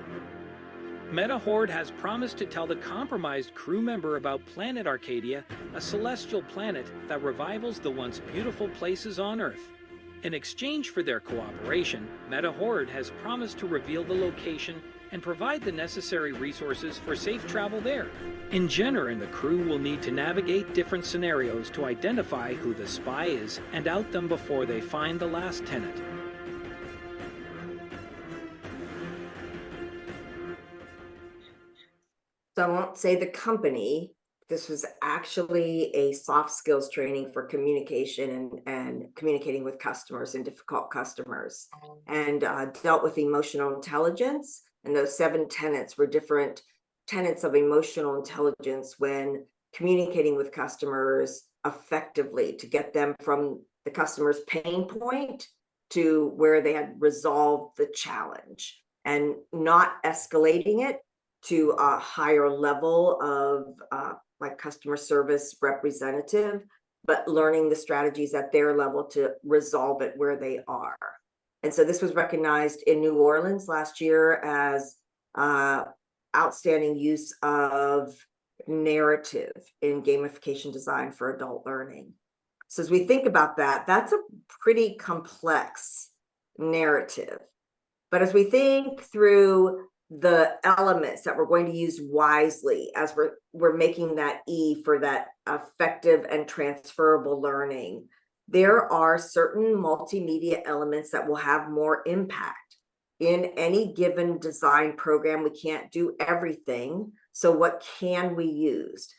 Metahord has promised to tell the compromised crew member about Planet Arcadia, a celestial planet that revivals the once beautiful places on Earth. In exchange for their cooperation, Metahord has promised to reveal the location and provide the necessary resources for safe travel there. Ingener and the crew will need to navigate different scenarios to identify who the spy is and out them before they find the last tenant. So I won't say the company. This was actually a soft skills training for communication and communicating with customers and difficult customers, and dealt with emotional intelligence. And those 7 tenets were different tenets of emotional intelligence when communicating with customers effectively to get them from the customer's pain point to where they had resolved the challenge and not escalating it to a higher level of like customer service representative, but learning the strategies at their level to resolve it where they are. And so this was recognized in New Orleans last year as outstanding use of narrative in gamification design for adult learning. So as we think about that, that's a pretty complex narrative. But as we think through the elements that we're going to use wisely as we're making that E for that effective and transferable learning, there are certain multimedia elements that will have more impact. In any given design program, we can't do everything. So what can we use?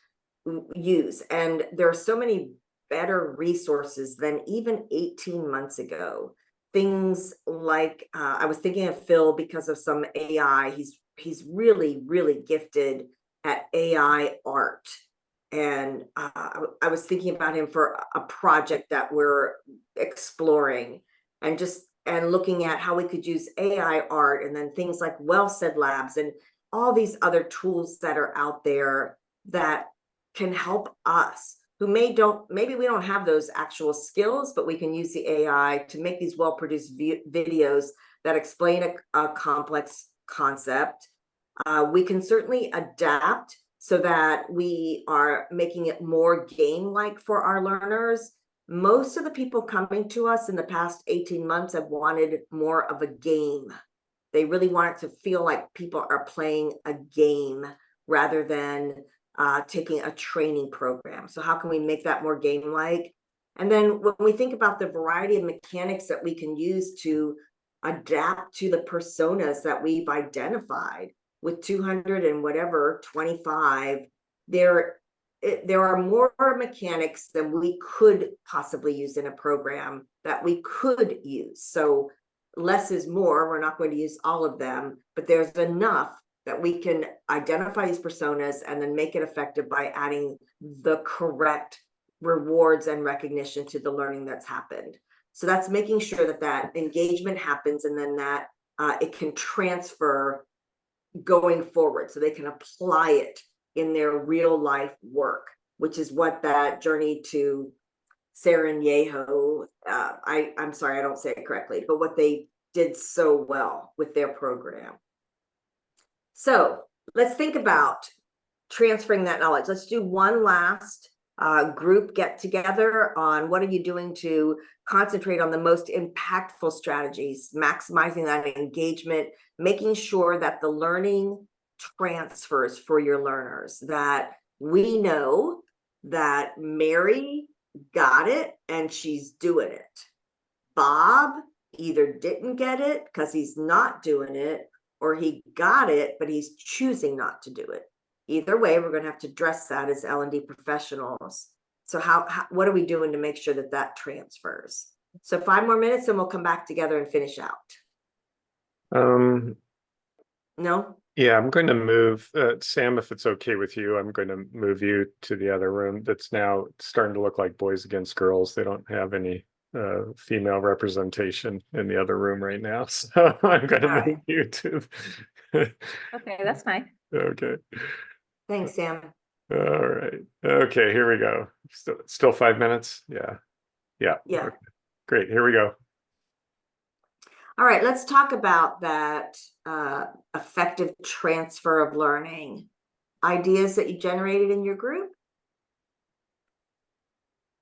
And there are so many better resources than even 18 months ago. Things like I was thinking of Phil because of some AI. He's really, really gifted at AI art. And I was thinking about him for a project that we're exploring and looking at how we could use AI art, and then things like Well Said Labs and all these other tools that are out there that can help us who maybe we don't have those actual skills, but we can use the AI to make these well-produced videos that explain a complex concept. We can certainly adapt so that we are making it more game-like for our learners. Most of the people coming to us in the past 18 months have wanted more of a game. They really want it to feel like people are playing a game rather than taking a training program. So how can we make that more game-like? And then when we think about the variety of mechanics that we can use to adapt to the personas that we've identified, with 200 and whatever, 25, there are more mechanics than we could possibly use in a program that we could use. So less is more. We're not going to use all of them, but there's enough that we can identify these personas and then make it effective by adding the correct rewards and recognition to the learning that's happened. So that's making sure that that engagement happens, and then that it can transfer going forward, so they can apply it in their real life work, which is what that journey to Sarajevo, I'm sorry, I don't say it correctly, but what they did so well with their program. So let's think about transferring that knowledge. Let's do one last group get together on what are you doing to concentrate on the most impactful strategies, maximizing that engagement, making sure that the learning transfers for your learners, that we know that Mary got it and she's doing it. Bob either didn't get it because he's not doing it, or he got it, but he's choosing not to do it. Either way, we're going to have to address that as L&D professionals. So what are we doing to make sure that that transfers? So 5 more minutes and we'll come back together and finish out. No? Yeah, I'm going to move, Sam, if it's okay with you, I'm going to move you to the other room that's now starting to look like Boys Against Girls. They don't have any female representation in the other room right now. So I'm going to move you to. Okay, that's fine. Okay. Thanks, Sam. All right. Okay, here we go. Still 5 minutes? Yeah. Yeah. Okay. Great. Here we go. All right, let's talk about that effective transfer of learning. Ideas that you generated in your group?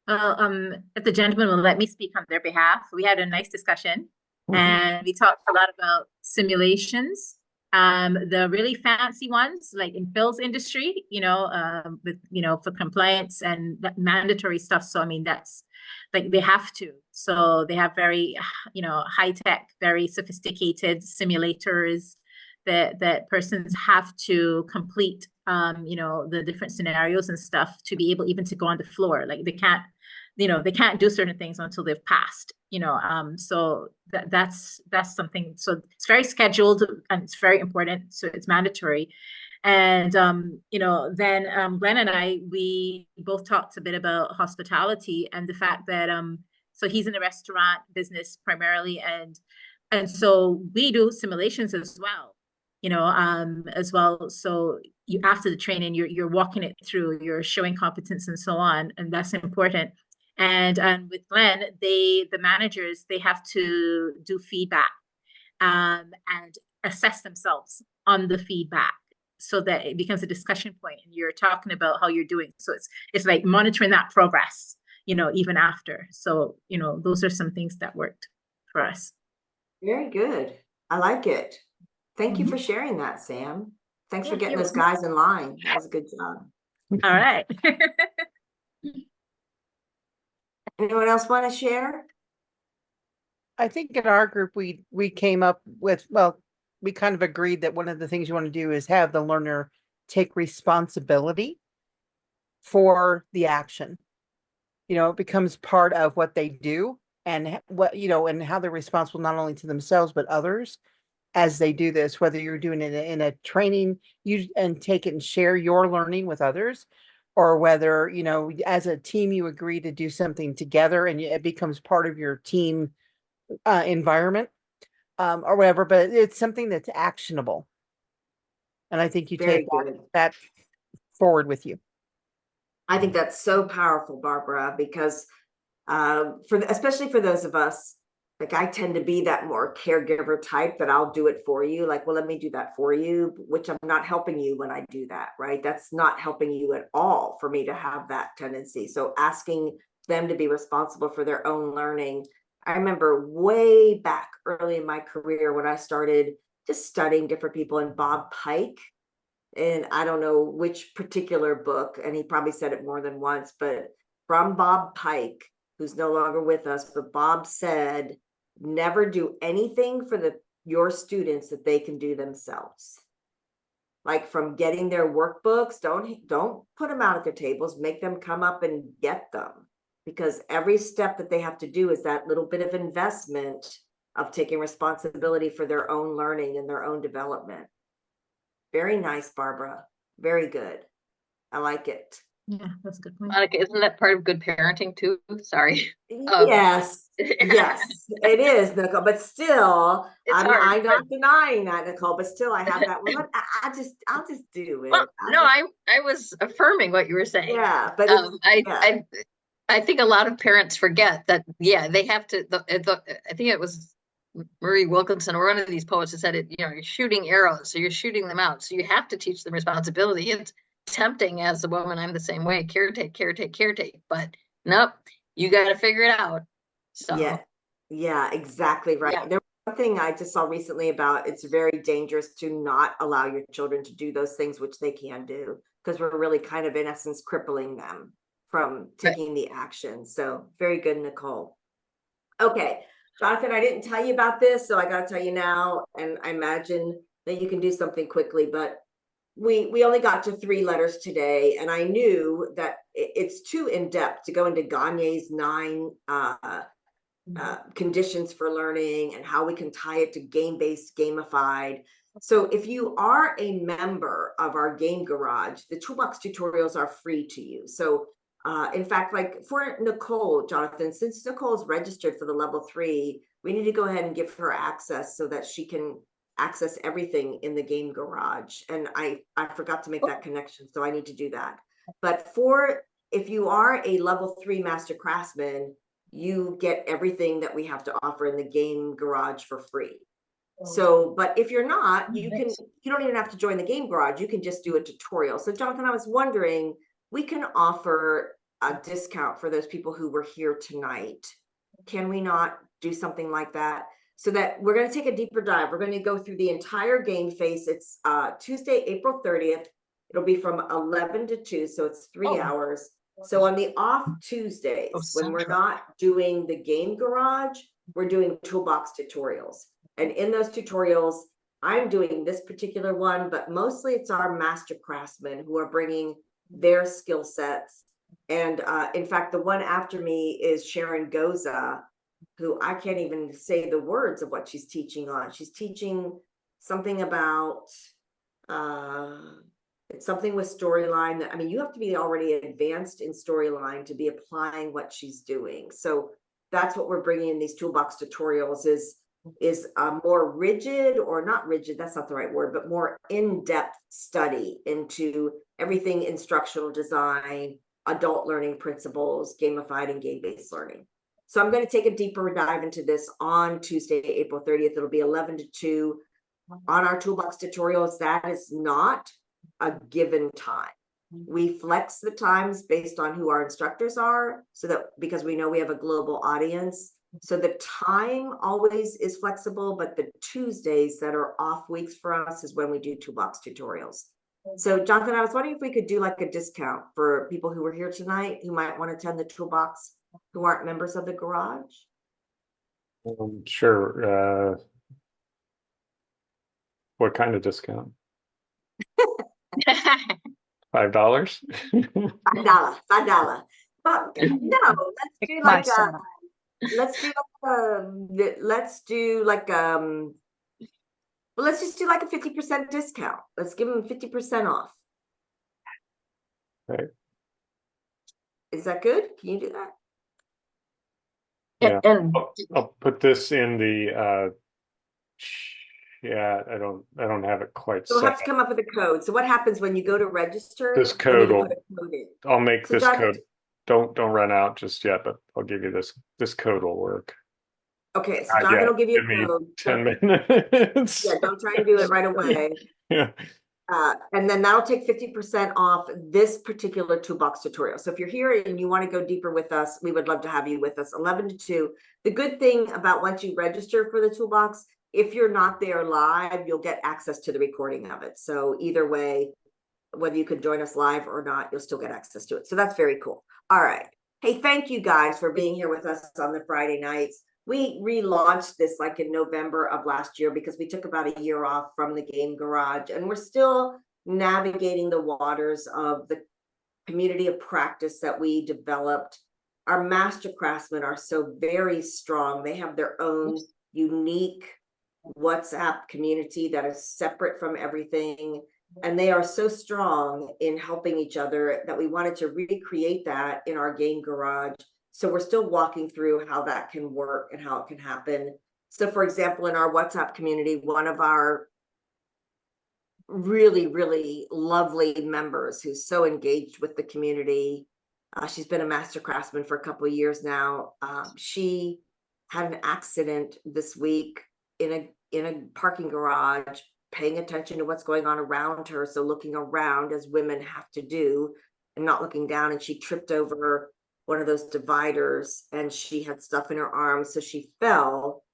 Well, if the gentleman will let me speak on their behalf, we had a nice discussion and we talked a lot about simulations. The really fancy ones, like in Phil's industry, with, for compliance and mandatory stuff. So, I mean, that's like they have to. So they have very, high tech, very sophisticated simulators that persons have to complete, the different scenarios and stuff to be able even to go on the floor. Like they can't do certain things until they've passed, so that's something. So it's very scheduled and it's very important. So it's mandatory. And, then Glenn and we both talked a bit about hospitality and the fact that, so he's in the restaurant business primarily. And so we do simulations as well, as well. So you, after the training, you're walking it through, you're showing competence and so on. And that's important. And with Glenn, the managers, they have to do feedback and assess themselves on the feedback so that it becomes a discussion point and you're talking about how you're doing. So it's like monitoring that progress, even after. So, those are some things that worked for us. Very good. I like it. Thank you for sharing that, Sam. Thanks for getting those guys in line. That was a good job. All right. Anyone else want to share? I think in our group, we came up with, we kind of agreed that one of the things you want to do is have the learner take responsibility for the action. It becomes part of what they do and and how they're responsible not only to themselves, but others as they do this, whether you're doing it in a training, and take it and share your learning with others, or whether, as a team, you agree to do something together and it becomes part of your team environment, or whatever, but it's something that's actionable. And I think you take that forward with you. I think that's so powerful, Barbara, because especially for those of us, like I tend to be that more caregiver type that I'll do it for you. Like, well, let me do that for you, which I'm not helping you when I do that, right? That's not helping you at all for me to have that tendency. So asking them to be responsible for their own learning. I remember way back early in my career when I started just studying different people, and Bob Pike, and I don't know which particular book, and he probably said it more than once, but from Bob Pike, who's no longer with us, but Bob said, never do anything for your students that they can do themselves. like from getting their workbooks. Don't put them out at their tables, make them come up and get them, because every step that they have to do is that little bit of investment of taking responsibility for their own learning and their own development. Very nice, Barbara. Very good. I like it. Yeah, that's a good point. Monica, isn't that part of good parenting too? Sorry. Yes, yes, it is, Nicole. But still, It's hard, I'm not but- denying that, Nicole. But still, I have that. Well, I'll just do it. Well, no, I was affirming what you were saying. Yeah, but I think a lot of parents forget that, yeah, they have to, I think it was Marie Wilkinson or one of these poets that said it, you know, you're shooting arrows, so you're shooting them out. So you have to teach them responsibility. It's tempting as a woman, I'm the same way, caretake. But nope, you got to figure it out. So yeah, exactly right. Yeah. There was one thing I just saw recently about it's very dangerous to not allow your children to do those things, which they can do, because we're really kind of in essence crippling them from taking the action. So very good, Nicole. Okay, Jonathan, I didn't tell you about this, so I got to tell you now, and I imagine that you can do something quickly, but we only got to 3 letters today, and I knew that it's too in-depth to go into Gagne's 9 conditions for learning and how we can tie it to game-based, gamified. So if you are a member of our Game Garage, the Toolbox tutorials are free to you. So in fact, like for Nicole, Jonathan, since Nicole's registered for the level 3, we need to go ahead and give her access so that she can access everything in the Game Garage. And I forgot to make that connection, so I need to do that. But if you are a level 3 master craftsman, you get everything that we have to offer in the Game Garage for free. So, but if you're not, you don't even have to join the Game Garage. You can just do a tutorial. So Jonathan, I was wondering, we can offer a discount for those people who were here tonight. Can we not do something like that? So that we're going to take a deeper dive. We're going to go through the entire game face. It's Tuesday, April 30th. It'll be from 11 to 2. So it's 3 hours. So on the off Tuesdays, when we're not doing the Game Garage, we're doing Toolbox tutorials. And in those tutorials, I'm doing this particular one, but mostly it's our master craftsmen who are bringing their skill sets. And in fact, the one after me is Sharon Goza, who I can't even say the words of what she's teaching on. She's teaching something about, it's something with storyline. That, I mean, you have to be already advanced in storyline to be applying what she's doing. So that's what we're bringing in these Toolbox tutorials is a more rigid, or not rigid, that's not the right word, but more in-depth study into everything instructional design, adult learning principles, gamified and game-based learning. So I'm going to take a deeper dive into this on Tuesday, April 30th. It'll be 11 to 2 on our Toolbox tutorials. That is not a given time. We flex the times based on who our instructors are, so that because we know we have a global audience. So the time always is flexible, but the Tuesdays that are off weeks for us is when we do Toolbox tutorials. So Jonathan, I was wondering if we could do like a discount for people who were here tonight who might want to attend the Toolbox who aren't members of the garage. Sure. What kind of discount? $5? $5. But no, let's just do like a 50% discount. Let's give them 50% off. Right. Is that good? Can you do that? Yeah. And I'll put this in the yeah, I don't have it quite So we'll set have to come up with a code. So what happens when you go to register? This we code need to will, put a code in. I'll make So this John- code. Don't run out just yet, but I'll give you this code will work. Okay, so Not Jonathan yet. will give you Give me a code. 10 minutes. Yeah, don't try to do it right away. Yeah. And then that'll take 50% off this particular Toolbox tutorial. So if you're here and you want to go deeper with us, we would love to have you with us 11 to 2. The good thing about once you register for the Toolbox, if you're not there live, you'll get access to the recording of it. So either way, whether you could join us live or not, you'll still get access to it. So that's very cool. All right. Hey, thank you guys for being here with us on the Friday nights. We relaunched this like in November of last year because we took about a year off from the Game Garage, and we're still navigating the waters of the community of practice that we developed. Our master craftsmen are so very strong. They have their own unique WhatsApp community that is separate from everything. And they are so strong in helping each other that we wanted to recreate that in our game garage. So we're still walking through how that can work and how it can happen. So for example, in our WhatsApp community, one of our really, really lovely members who's so engaged with the community, she's been a master craftsman for a couple of years now. She had an accident this week in a parking garage, paying attention to what's going on around her. So looking around, as women have to do, and not looking down. And she tripped over one of those dividers and she had stuff in her arms. So she fell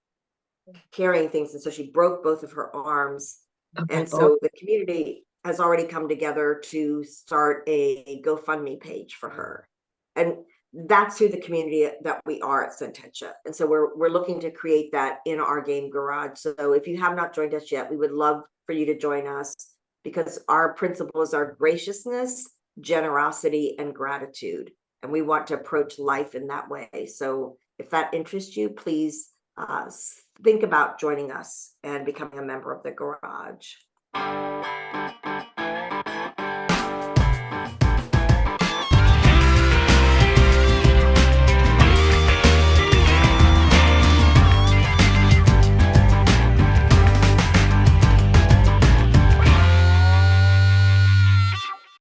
carrying things. And so she broke both of her arms. And so the community has already come together to start a GoFundMe page for her. And that's who the community that we are at Sententia. And so we're looking to create that in our game garage. So if you have not joined us yet, we would love for you to join us, because our principles are graciousness, generosity, and gratitude. And we want to approach life in that way. So if that interests you, please think about joining us and becoming a member of the garage.